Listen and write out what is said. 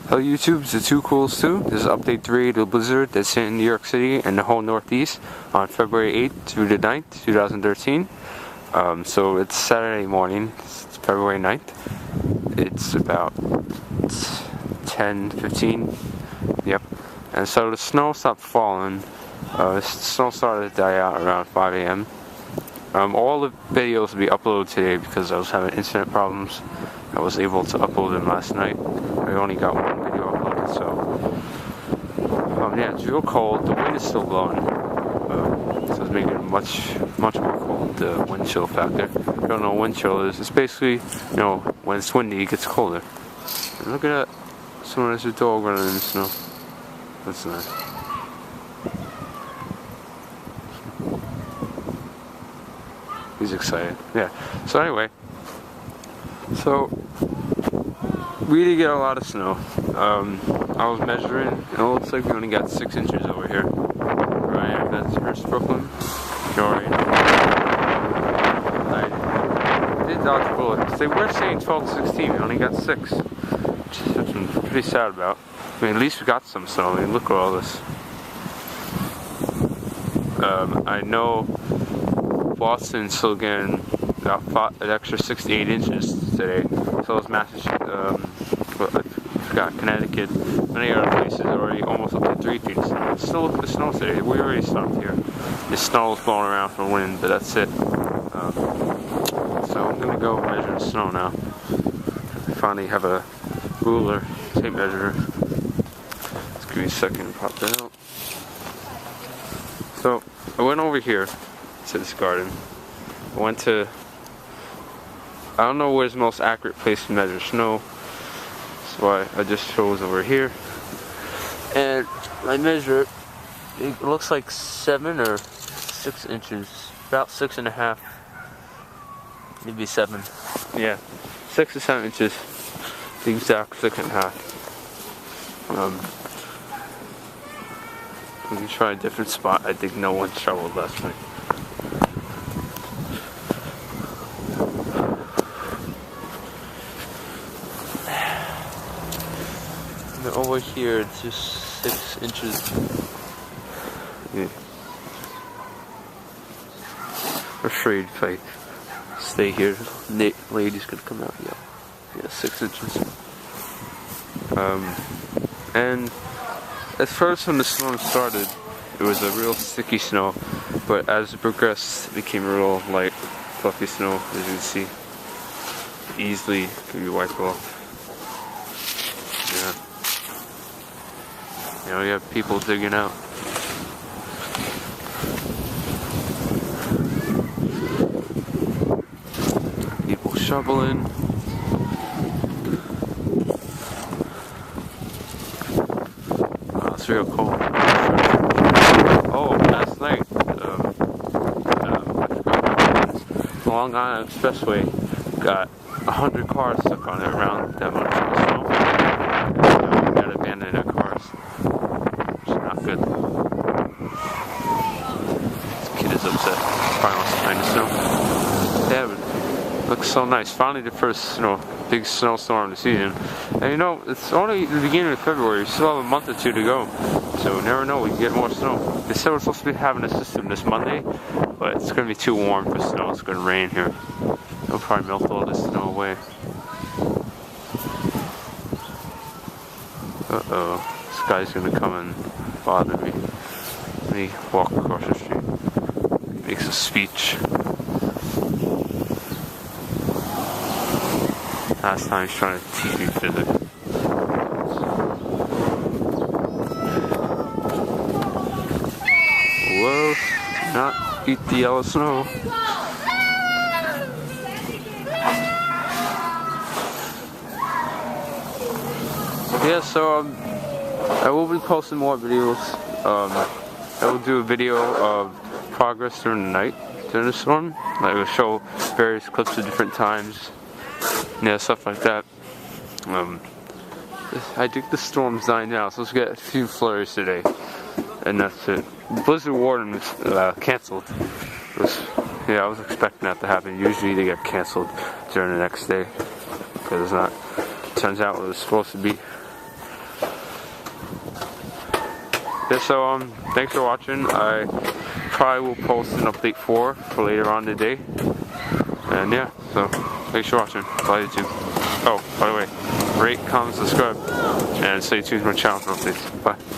Hello YouTube, it's the Two Cools 2. This is update 3 to the blizzard that's in New York City and the whole Northeast on February 8th through the 9th, 2013. So it's Saturday morning, it's February 9th. It's about 10:15. Yep. And so the snow stopped falling. The snow started to die out around 5 a.m. All the videos will be uploaded today because I was having internet problems. I was able to upload them last night. I only got one video uploaded, so yeah, it's real cold. The wind is still blowing, so it's making it much more cold. The wind chill factor. If you don't know what wind chill is, it's basically, you know, when it's windy, it gets colder. And look at that! Someone has a dog running in the snow. That's nice. He's excited. Yeah. So anyway, we did get a lot of snow. I was measuring, and it looks like we only got 6 inches over here. Where I am, that's Hearst, Brooklyn. I did dodge bullets. They were saying 12 to 16. We only got 6. Which I'm pretty sad about. I mean, at least we got some snow. I mean, look at all this. I know Boston's still getting about an extra 6 to 8 inches today. So is Massachusetts, I forgot, Connecticut. Many other places are already almost up to 3 feet of snow. Still look at the snow today. We already stopped here. The snow is blowing around from the wind, but that's it. So I'm gonna go measure the snow now. I finally have a ruler, tape measure. Just give me a second to pop that out. So I went over here to this garden. I went to, I don't know where's the most accurate place to measure snow, so I just chose over here, and I measured, it looks like 7 or 6 inches, about 6.5, maybe 7, yeah, 6 to 7 inches, the exact 6.5. Let me try a different spot. I think no one shoveled last night. And over here, it's just 6 inches. Yeah. I'm afraid if I stay here, lady's gonna come out. Yeah, 6 inches. And at first, when the snow started, it was a real sticky snow, but as it progressed, it became real light, fluffy snow, as you can see. Easily can be wiped off. Yeah. You know, you have people digging out. People shoveling. It's real cold. Oh, last night, Long Island Expressway got 100 cars stuck on it around that much snow. We got to abandon their cars, which is not good. This kid is upset. Probably wants to find the snow. Yeah, but it looks so nice. Finally, the first, big snowstorm of the season. And you know, it's only the beginning of February. We still have a month or 2 to go. So we never know, we can get more snow. They said we're supposed to be having a system this Monday, but it's going to be too warm for snow. It's going to rain here. It'll probably melt all this snow away. Uh-oh. This guy's going to come and bother me. Let me walk across the street. He makes a speech. Last time he's trying to teach me physics. Whoa, do not eat the yellow snow. Yeah, so I will be posting more videos. I will do a video of progress during the night during the storm. I will show various clips of different times. Yeah, stuff like that. I think the storm's dying now, so let's get a few flurries today, and that's it. Blizzard warning was canceled. I was expecting that to happen. Usually they get canceled during the next day because it's not. Turns out it was supposed to be. Yeah, so thanks for watching. I probably will post an update 4 for later on today. And yeah, so thanks for watching. Bye YouTube. Oh, by the way, rate, comment, subscribe, and stay tuned to my channel for updates. Bye.